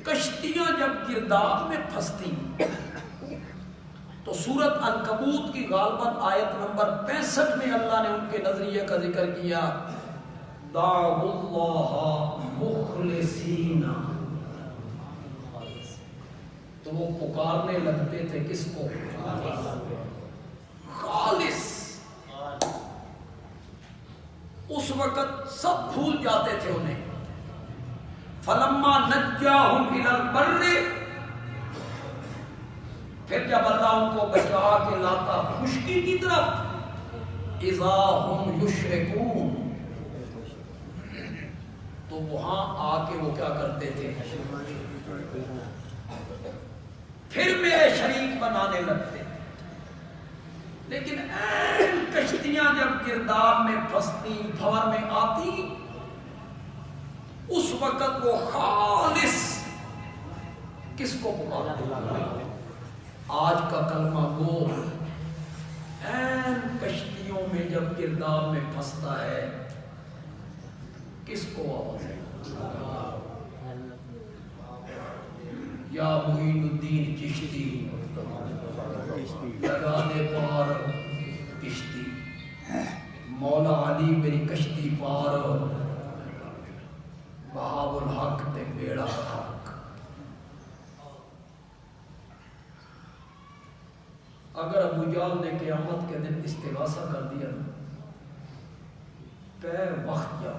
کشتیاں جب گرداب میں پھنستی تو سورت عنکبوت کی غالباً آیت نمبر 65 میں اللہ نے ان کے نظریے کا ذکر کیا، دعوا اللہ مخلصین، تو وہ پکارنے لگتے تھے کس کو؟ خالص۔ اس وقت سب بھول جاتے تھے انہیں، فلما نجاہم الی البر، پھر جب اللہ ان کو بچا کے لاتا خشکی کی طرف، اذا ہم یشرکون، تو وہاں آ کے وہ کیا کرتے تھے؟ پھر میرے شریک بنانے لگتے تھے۔ لیکن این کشتیاں جب گرداب میں پھنستی، بھور میں آتی، اس وقت وہ خالص کس کو پکارتے؟ آج کا کلمہ گو این کشتیوں میں جب گرداب میں پھنستا ہے کس کو آواز ہے؟ یا معین الدین چشتی لگا دے پار کشتی، مولا علی میری کشتی پار، بہاو الحق تے بیڑا حق۔ اگر ابو جہل نے قیامت کے دن استغاثہ کر دیا نا، پہ وقت جا،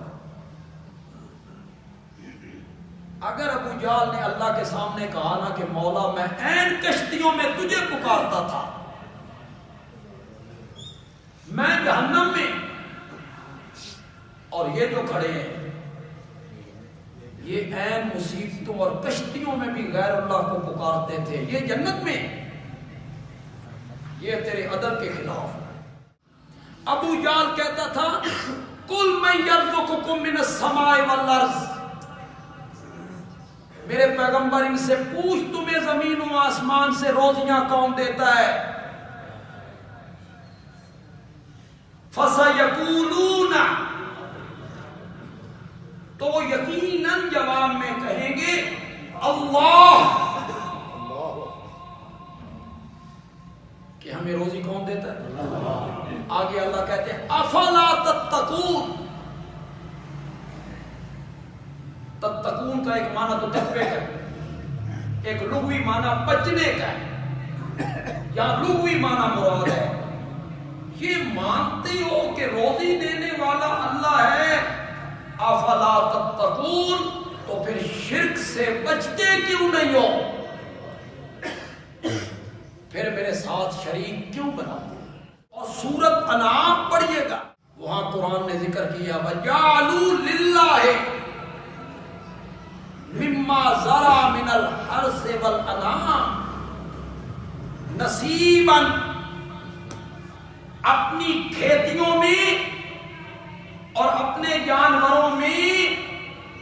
اگر ابو جہل نے اللہ کے سامنے کہا نا کہ مولا میں این کشتیوں میں تجھے پکارتا تھا، میں جہنم میں، اور یہ جو کھڑے ہیں یہ این مصیبتوں اور کشتیوں میں بھی غیر اللہ کو پکارتے تھے، یہ جنت میں، یہ تیرے عدل کے خلاف۔ ابو جہل کہتا تھا قل من یرزقکم من السماء والارض، میرے پیغمبر ان سے پوچھ تمہیں زمین و آسمان سے روزیاں کون دیتا ہے؟ فَسَيَقُولُونَ، تو وہ یقیناً جواب میں کہیں گے اللہ، کہ ہمیں روزی کون دیتا ہے؟ آگے اللہ کہتے ہیں افلا تتقون، تتقون کا ایک معنی تو تقوی کا ہے، ایک لغوی معنی بچنے کا ہے، یا لغوی معنی مراد ہے، یہ مانتے ہو کہ روزی دینے والا اللہ ہے، افلا تتقون، تو پھر شرک سے بچتے کیوں نہیں ہو؟ پھر میرے ساتھ شریک کیوں بناتے؟ اور سورت انعام پڑھیے گا، وہاں قرآن نے ذکر کیا وَجَعَلُوا لِلَّهِ مِمَّا زَرَعَ مِنَ الْحَرْثِ وَالْأَنْعَامِ نَصِيبًا، اپنی کھیتیوں میں اور اپنے جانوروں میں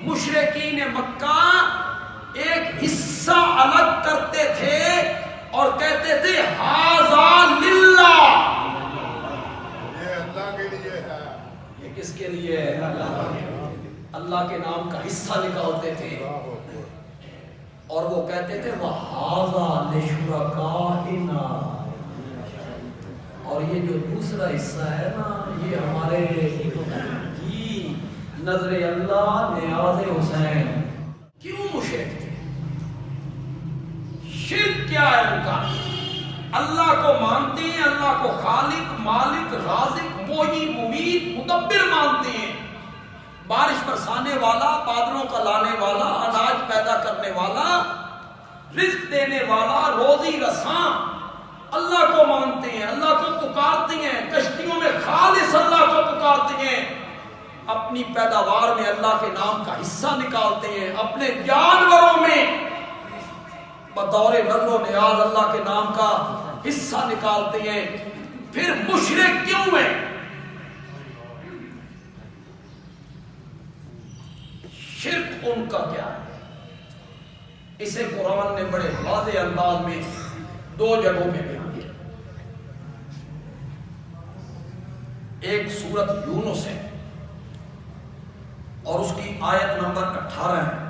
مشرکین مکہ ایک حصہ الگ کرتے تھے اور کہتے تھے ھذا للہ، یہ اللہ کے لیے ہے۔ یہ کس کے لیے ہے؟ اللہ کے نام کا حصہ نکالتے تھے اور وہ کہتے تھے وَھذا لِشُرَکَائِنَا، اور یہ جو دوسرا حصہ ہے نا یہ ہمارے کی نظر اللہ نیاز حسین۔ کیوں مشرک تھے؟ شرک کیا ہے ان کا؟ اللہ کو مانتے ہیں، اللہ کو خالق، مالک، رازق، محیی، ممیت، مدبر مانتے ہیں، بارش برسانے والا، بادلوں کا لانے والا، اناج پیدا کرنے والا، رزق دینے والا، روزی رساں، اللہ کو مانتے ہیں، اللہ کو پکارتے ہیں، کشتیوں میں خالص اللہ کو پکارتے ہیں، اپنی پیداوار میں اللہ کے نام کا حصہ نکالتے ہیں، اپنے جانوروں میں بطور نظر و نیاز اللہ کے نام کا حصہ نکالتے ہیں۔ پھر مشرک کیوں ہیں؟ شرک ان کا کیا ہے؟ اسے قرآن نے بڑے واضح انداز میں دو جگہوں میں بیان کیا۔ ایک سورت یونس ہے اور اس کی آیت نمبر 18 ہے،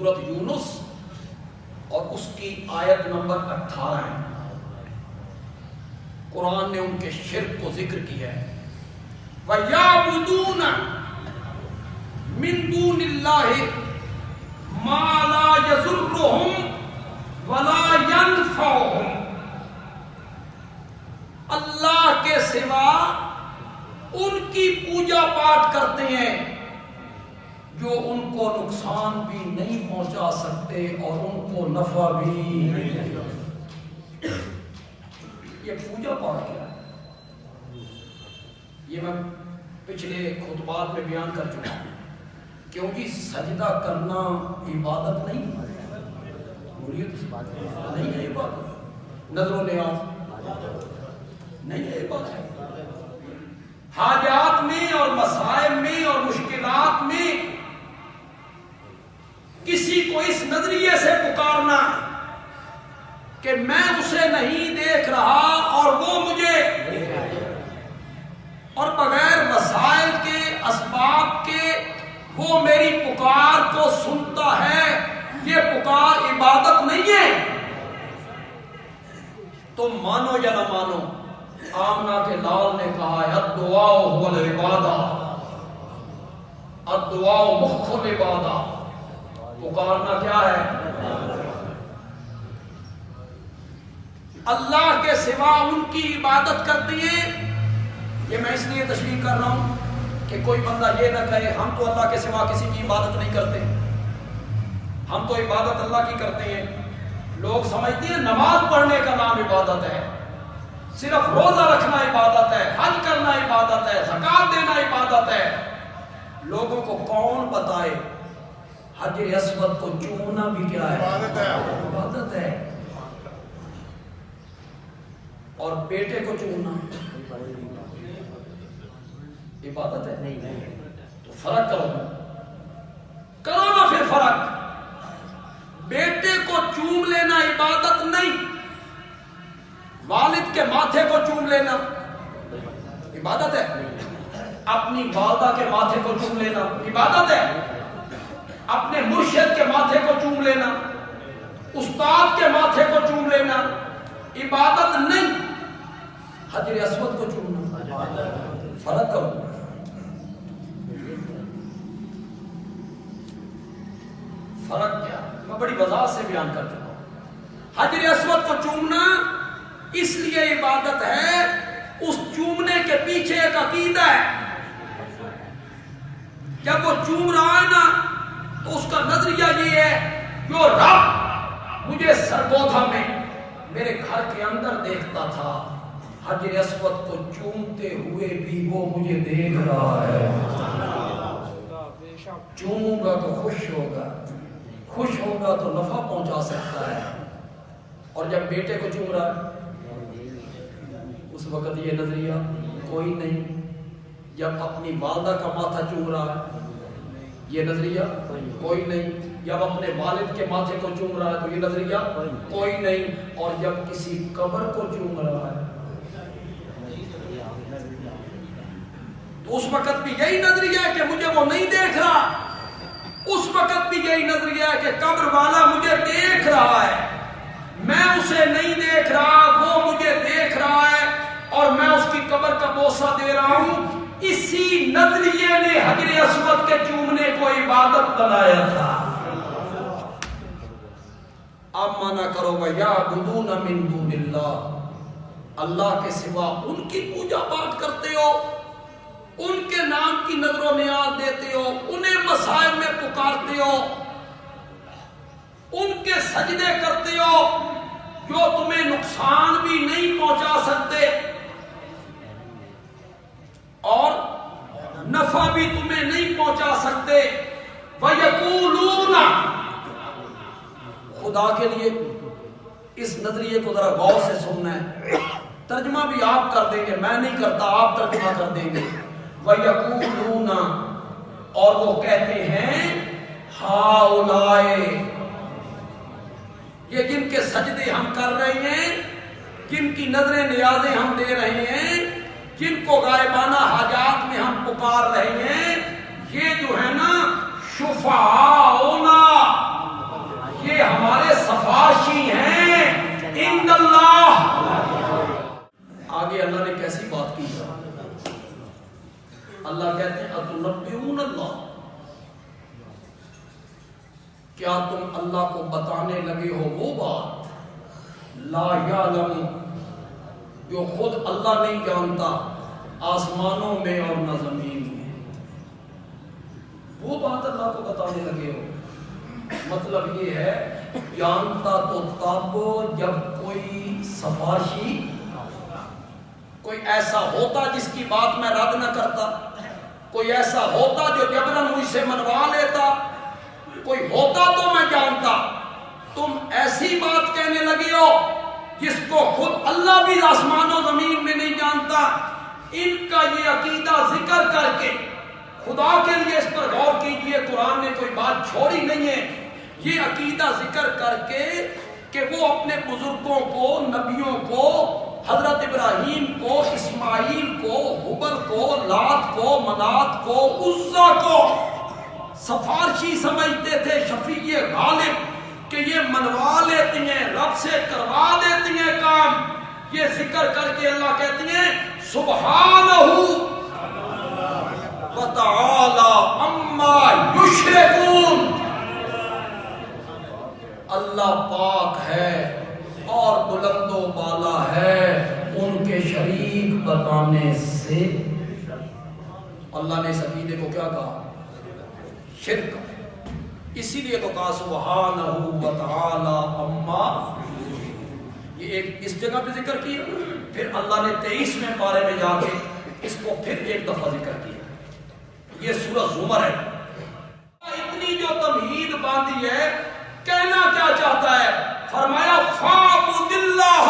سورۃ یونس اور اس کی آیت نمبر 18 ہے۔ قرآن نے ان کے شرک کو ذکر کیا ہے، وَيَعْبُدُونَ مِن دُونِ اللَّهِ مَا لَا يَضُرُّهُمْ وَلَا يَنفَعُهُمْ۔ اللہ کے سوا ان کی پوجا پاٹ کرتے ہیں جو ان کو نقصان بھی نہیں پہنچا سکتے اور ان کو نفع بھی نہیں۔ یہ پوجا پاٹ کیا ہے؟ یہ میں پچھلے خطبات میں بیان کر چکا ہوں، کیونکہ سجدہ کرنا عبادت نہیں ہے، عبادت نظر و نیاز نہیں ہے، عبادت حاجات میں اور مسائل میں اور مشکلات میں کسی کو اس نظریے سے پکارنا کہ میں اسے نہیں دیکھ رہا اور وہ مجھے، اور بغیر مسائل کے اسباب کے وہ میری پکار کو سنتا ہے، یہ پکار عبادت نہیں ہے۔ تم مانو یا نہ مانو، آمنہ کے لال نے کہا ہے الدعاء هو العبادہ، الدعاء مخ العبادہ، پکارنا کیا ہے؟ اللہ کے سوا ان کی عبادت کرتی ہیں۔ یہ میں اس لیے تشریح کر رہا ہوں کہ کوئی بندہ یہ نہ کہے ہم تو اللہ کے سوا کسی کی عبادت نہیں کرتے، ہم تو عبادت اللہ کی کرتے ہیں۔ لوگ سمجھتے ہیں نماز پڑھنے کا نام عبادت ہے، صرف روزہ رکھنا عبادت ہے، حج کرنا عبادت ہے، زکات دینا عبادت ہے۔ لوگوں کو کون بتائے حجر اسود کو چومنا بھی کیا ہے؟ عبادت ہے۔ اور بیٹے کو چومنا عبادت ہے؟ تو فرق کرو نا پھر فرق۔ بیٹے کو چوم لینا عبادت نہیں، والد کے ماتھے کو چوم لینا عبادت ہے، اپنی والدہ کے ماتھے کو چوم لینا عبادت ہے، اپنے مرشد کے ماتھے کو چوم لینا، استاد کے ماتھے کو چوم لینا عبادت نہیں، حجر اسود کو چومنا فرق کرو۔ فرق کیا؟ میں بڑی وضاحت سے بیان کر چکا ہوں۔ حجر اسود کو چومنا اس لیے عبادت ہے، اس چومنے کے پیچھے ایک عقیدہ ہے۔ جب وہ چوم رہا ہے نا تو اس کا نظریہ یہ ہے جو رب مجھے سرگودا میں میرے گھر کے اندر دیکھتا تھا، حجر اسود کو چومتے ہوئے بھی وہ مجھے دیکھ رہا ہے۔ چوموں گا تو خوش ہوگا، خوش ہوگا تو نفع پہنچا سکتا ہے۔ اور جب بیٹے کو چوم رہا ہے اس وقت یہ نظریہ کوئی نہیں۔ جب اپنی والدہ کا ماتھا چوم رہا ہے یہ نظریہ کوئی نہیں۔ جب اپنے والد کے ماتھے کو چوم رہا ہے تو یہ نظریہ کوئی نہیں۔ اور جب کسی قبر کو چوم رہا ہے تو اس وقت بھی یہی نظریہ ہے کہ مجھے وہ نہیں دیکھ رہا، اس وقت بھی یہی نظریہ ہے کہ قبر والا مجھے دیکھ رہا ہے، میں اسے نہیں دیکھ رہا، وہ مجھے دیکھ رہا ہے اور میں اس کی قبر کا بوسہ دے رہا ہوں۔ اسی نظریے نے حجر اسود کے چومنے کو عبادت بنایا تھا۔ اب مانا کرو وَيَعْبُدُونَ مِن دُونِ اللَّهِ، اللہ کے سوا ان کی پوجا پاٹ کرتے ہو، ان کے نام کی نظر و نیاز دیتے ہو، انہیں مسائل میں پکارتے ہو، ان کے سجدے کرتے ہو جو تمہیں نقصان بھی نہیں پہنچا سکتے اور نفع بھی تمہیں نہیں پہنچا سکتے۔ وَيَقُولُونَ، خدا کے لیے اس نظریے کو ذرا غور سے سننا ہے، ترجمہ بھی آپ کر دیں گے، میں نہیں کرتا، آپ ترجمہ کر دیں گے۔ وَيَقُولُونَ، اور وہ کہتے ہیں ہَؤُلَائِ، یہ جن کے سجدے ہم کر رہے ہیں، جن کی نظریں نیازیں ہم دے رہے ہیں، جن کو غائبانہ حاجات میں ہم پکار رہے ہیں، یہ جو ہے نا شفعاؤنا، یہ ہمارے سفارشی ہیں عند اللہ. آگے اللہ نے کیسی بات کی؟ اللہ کہتے ہیں اتنبئون اللہ، کیا تم اللہ کو بتانے لگے ہو وہ بات لا یعلم جو خود اللہ نہیں جانتا آسمانوں میں اور نہ زمین میں. وہ بات اللہ کو بتانے لگے ہو. مطلب یہ ہے جانتا تو تب جب کوئی سفارشی، کوئی ایسا ہوتا جس کی بات میں رد نہ کرتا، کوئی ایسا ہوتا جو جبرن مجھ سے منوا لیتا، کوئی ہوتا تو میں جانتا. تم ایسی بات کہنے لگے ہو جس کو خود اللہ بھی آسمان و زمین میں نہیں جانتا. ان کا یہ عقیدہ ذکر کر کے خدا کے لیے اس پر غور کیجئے، قرآن نے کوئی بات چھوڑی نہیں ہے. یہ عقیدہ ذکر کر کے کہ وہ اپنے بزرگوں کو، نبیوں کو، حضرت ابراہیم کو، اسماعیل کو، حبل کو، لات کو، منات کو، عزا کو سفارشی سمجھتے تھے، شفیع غالب، کہ یہ منوا لیتی ہیں، رب سے کروا دیتی ہیں کام. یہ ذکر کر کے اللہ کہتی ہیں سبحانہ وتعالی عما یشرکون. اللہ پاک ہے اور بلند و بالا ہے ان کے شریک بتانے سے. اللہ نے اس عقیدے کو کیا کہا؟ شرک. اسی لیے تو کہا سبحانہ وتعالی عما. یہ ایک اس جگہ پہ ذکر کیا، پھر اللہ نے 23ویں پارے میں جا کے اس کو پھر ایک دفعہ ذکر کیا. یہ سورہ زمر ہے. اتنی جو تمہید باندھی ہے، کہنا کیا چاہتا ہے؟ فرمایا فاعبد اللہ،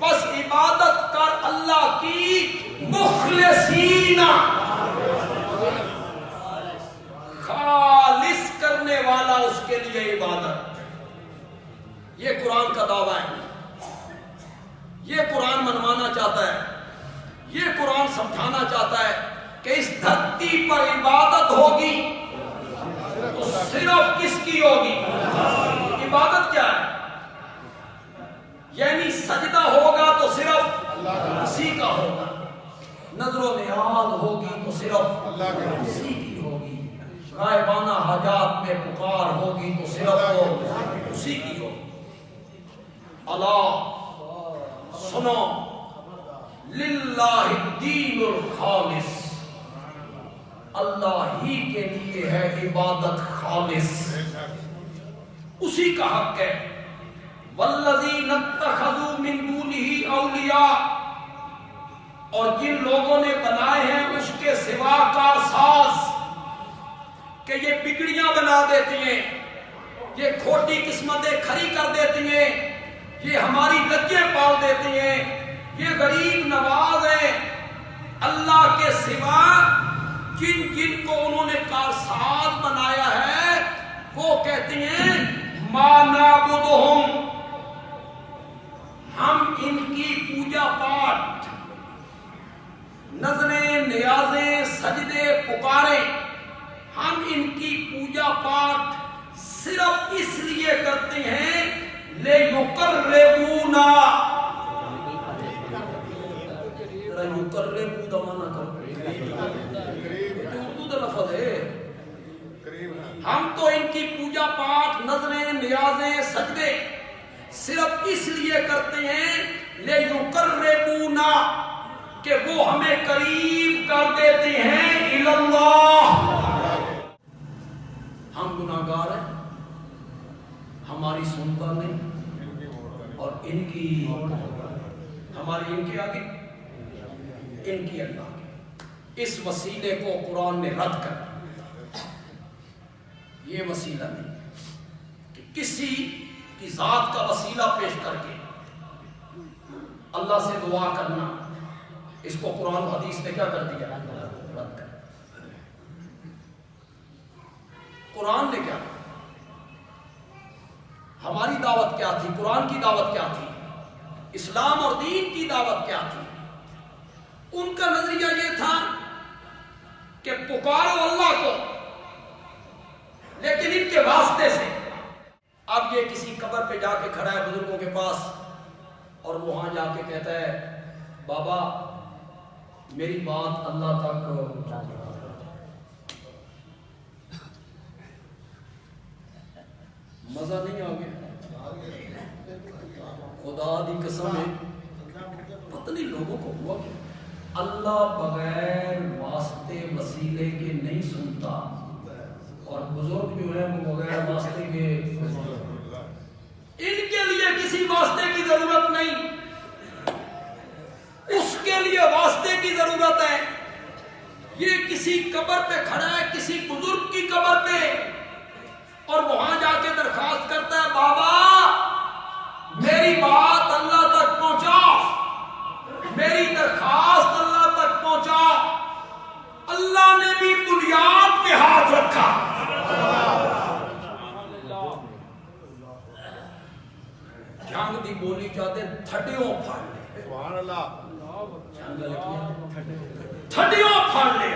بس عبادت کر اللہ کی مخلصین، خالص کرنے والا اس کے لیے عبادت. یہ قرآن کا دعویٰ ہے. یہ قرآن منوانا چاہتا ہے، یہ قرآن سمجھانا چاہتا ہے کہ اس دھرتی پر عبادت ہوگی تو صرف کس کی ہوگی؟ عبادت کیا ہے؟ یعنی سجدہ ہوگا تو صرف اسی کا ہوگا، نظر و نیاز ہوگی تو صرف اسی کی ہوگی، غائبانہ حاجات میں پکار ہوگی تو صرف اسی کی ہوگی. اللہ سنو، للہ الدین الخالص، اللہ ہی کے لیے ہے عبادت خالص، اسی کا حق ہے. والذین اتخذوا من دونہ اولیاء، اور جن لوگوں نے بنائے ہیں اس کے سوا کا ساز، کہ یہ بگڑیاں بنا دیتی ہیں، یہ کھوٹی قسمتیں کھڑی کر دیتی ہیں، یہ ہماری لجیں پال دیتی ہیں، یہ غریب نواز ہیں. اللہ کے سوا جن جن کو انہوں نے کارساز بنایا ہے وہ کہتی ہیں ما نعبدہم، ہم ان کی پوجا پاٹ، نظریں، نیازیں، سجدے، پکاریں، ہم ان کی پوجا پاٹ صرف اس لیے کرتے ہیں لِيُقَرِّبُونَا. یقربو دا مانا کرو، یہ اردو دا لفظ ہے. ہم تو ان کی پوجا پاٹ، نظریں، نیازیں، سجدے صرف اس لیے کرتے ہیں لِيُقَرِّبُونَا، کہ وہ ہمیں قریب کر دیتے ہیں الی اللہ. ہم گناہگار ہیں، ہماری سنتا نہیں، اور ان کی ہماری ان کے آگے، ان کی اللہ کے. اس وسیلے کو قرآن نے رد کر دیا. یہ وسیلہ نہیں کہ کسی کی ذات کا وسیلہ پیش کر کے اللہ سے دعا کرنا، اس کو قرآن و حدیث نے کیا کر دیا؟ رد کر. قرآن نے کیا کہا؟ ہماری دعوت کیا تھی؟ قرآن کی دعوت کیا تھی؟ اسلام اور دین کی دعوت کیا تھی؟ ان کا نظریہ یہ تھا کہ پکارو اللہ کو، لیکن ان کے واسطے سے اب یہ کسی قبر پہ جا کے کھڑا ہے بزرگوں کے پاس اور وہاں جا کے کہتا ہے بابا میری بات اللہ تک مزہ نہیں آ گیا؟ خدا دی قسم ہے پتہ نہیں لوگوں کو ہوا کہ اللہ بغیر واسطے وسیلے کے نہیں سنتا، اور بزرگ جو ہے وہ بغیر واسطے کے ان کے لیے کسی واسطے کی ضرورت نہیں، اس کے لیے واسطے کی ضرورت ہے۔ یہ کسی قبر پہ کھڑا ہے، کسی بزرگ کی قبر پہ، اور وہاں جا کے درخواست کرتا ہے بابا میری بات اللہ تک پہنچا، میری درخواست اللہ تک پہنچا۔ اللہ نے بھی بنیاد پہ ہاتھ رکھا۔ جنگ دی بولی چاہتے تھڈیوں پھاڑ لے، سبحان اللہ، تھڈیوں پھاڑ لے۔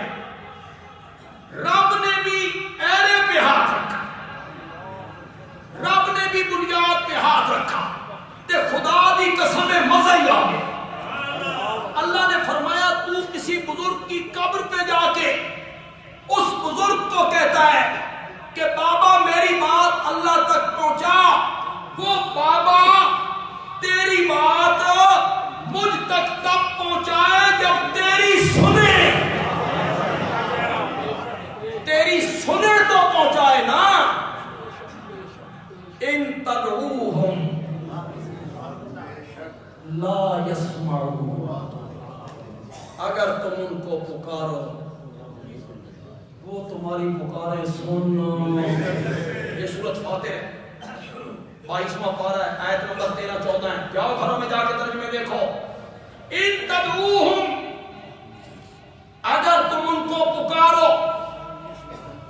رب نے بھی ایرے پہ ہاتھ رکھا، رب نے بھی بنیاد پہ ہاتھ رکھا، تے خدا دی قسم مزہ ہی آ گیا۔ اللہ نے فرمایا تو کسی بزرگ کی قبر پہ جا کے اس بزرگ کو کہتا ہے کہ بابا میری بات اللہ تک پہنچا، وہ بابا تیری بات مجھ تک تب پہنچائے جب تیری سنے، تیری سنے تو پہنچائے نا۔ ان تدعوہم لا یسمعون، اگر تم ان کو پکارو وہ تمہاری پکارے سن۔ یہ سورۃ فاتر ہے، 22واں پارہ ہے، آیت نمبر 13-14 ہے۔ جاؤ گھروں میں جا کے ترجمے دیکھو۔ ان تدعوہم، اگر تم ان کو پکارو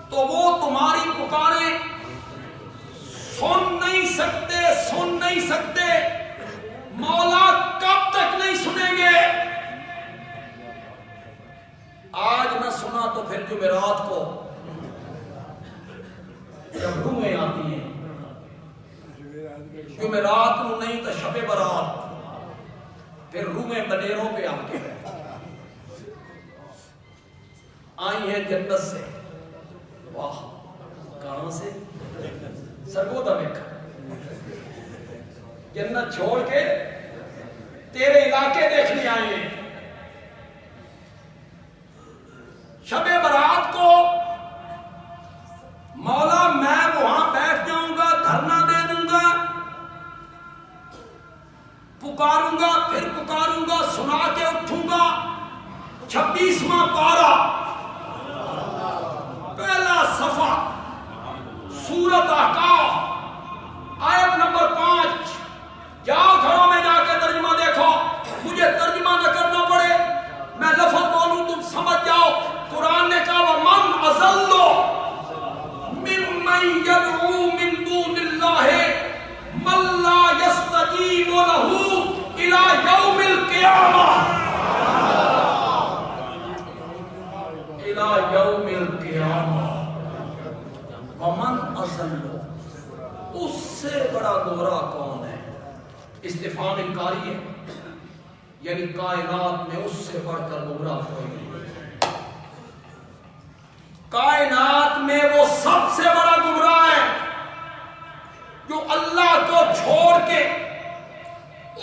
تو وہ تمہاری پکاریں سن نہیں سکتے، سن نہیں سکتے۔ مولا کب تک نہیں سنیں گے؟ آج نہ سنا تو پھر جمعرات کو جب روحیں آتی ہیں، جمعرات کو نہیں تو شب برات، پھر روحیں بنیروں پہ آ کے آئی ہیں جنت سے۔ واہ، کہاں سے؟ سرگودا میں جنت چھوڑ کے تیرے علاقے دیکھنے آئے ہیں۔ شب برات کو مولا میں وہاں بیٹھ جاؤں گا، دھرنا دے دوں گا، پکاروں گا، پھر پکاروں گا، سنا کے اٹھوں گا۔ 26واں پارہ، پہلا صفحہ، سورۃ احقاف، آیت نمبر 5۔ جاؤ گھروں میں جا کے ترجمہ دیکھو، مجھے ترجمہ نہ کرنا پڑے، میں لفظ بولوں تم سمجھ جاؤ۔ قرآن نے کہا وَمَنْ أَضَلُّ مِمَّنْ يَدْعُو مِن دُونِ اللَّهِ مَن لَّا يَسْتَجِيبُ لَهُ إِلَى يَوْمِ الْقِيَامَةِ، إِلَى يَوْمِ الْقِيَامَةِ۔ وَمَنْ أَضَلُّ، اس سے بڑا گمراہ کون ہے؟ استفہام انکاری ہے، یعنی کائنات میں اس سے بڑھ کر گمراہ کوئی نہیں۔ کائنات میں وہ سب سے بڑا گمراہ ہے جو اللہ کو چھوڑ کے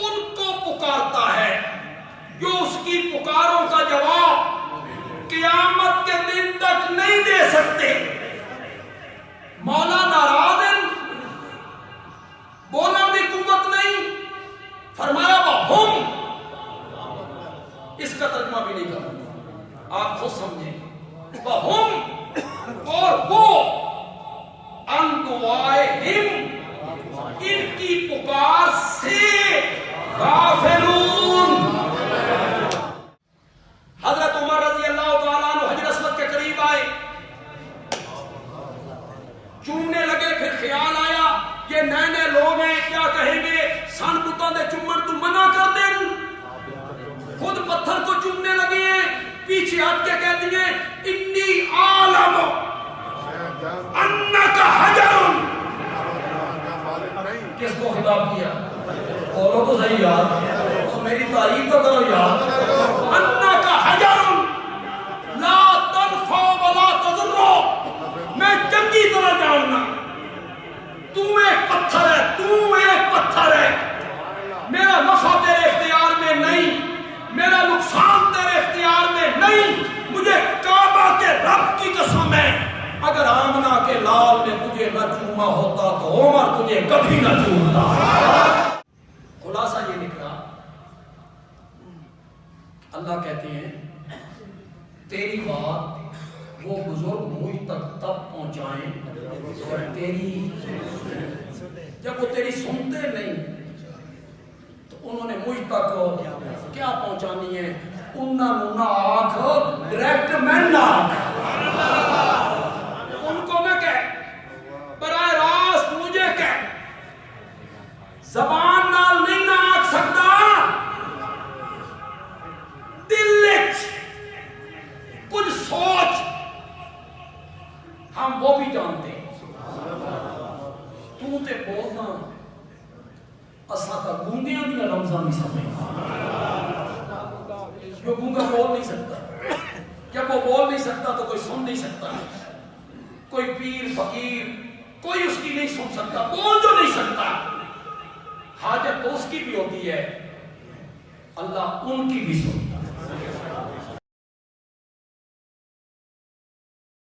ان کو پکارتا ہے، جو اس کی پکاروں کا جواب قیامت کے دن تک نہیں دے سکتے۔ مولا ناراض ہے، بولنا بھی قوت نہیں، فرمایا وَهُمْ، اس کا ترجمہ بھی نہیں کروں، آپ خود سمجھیں۔ وَهُمْ، اور وہ عن دعائہم، ان کی پکار سے غافلون۔ حضرت عمر رضی اللہ تعالیٰ عنہ حجر اسود کے قریب آئے، چومنے لگے، پھر خیال آیا یہ نئے نئے لوگ ہیں، کیا کہیں گے، سن بتوں دے چومن تو منع کر دیں۔ خود پتھر کو چومنے لگے ہیں، پیچھے ہٹ کے کہتی ہیں انی عالم، انکا حجر. کس کو خطاب کیا؟ بولو تو صحیح یار، میری تعریف تو کرو یار. انکا حجر لا تنفع ولا تضر. میں چنگی طرح جاننا تو ایک پتھر ہے، تو ایک پتھر ہے. میرا نفع تیرے اختیار میں نہیں، میرا نقصان تیرے اختیار میں نہیں. مجھے کعبہ کے رب کی قسم ہے، اگر آمنہ کے لال نے تجھے نہ چوما ہوتا تو عمر تجھے کبھی نہ چومتا. خلاصہ یہ نکلا، اللہ کہتے ہیں تیری بات وہ بزرگ مجھ تک تب پہنچائیں تیری، جب وہ تیری سنتے نہیں تو انہوں نے مجھ تک کیا پہنچانی ہے؟ انہوں آنکھ ڈائریکٹ میں نہ ان کو نہ کہہ، براہ راست مجھے کہہ. زبان نال نہیں نہ آنکھ سکتا، دل کچھ سوچ ہم وہ بھی جانتے ہیں. تو تے بولنا اسا تا گونگیاں دیا رمضان نہیں سمجھتا. جو گونگا بول نہیں سکتا، جب وہ بول نہیں سکتا تو کوئی سن نہیں سکتا. کوئی پیر فقیر کوئی اس کی نہیں سن سکتا، بول جو نہیں سکتا. حاجت تو اس کی بھی ہوتی ہے، اللہ ان کی بھی سنتا.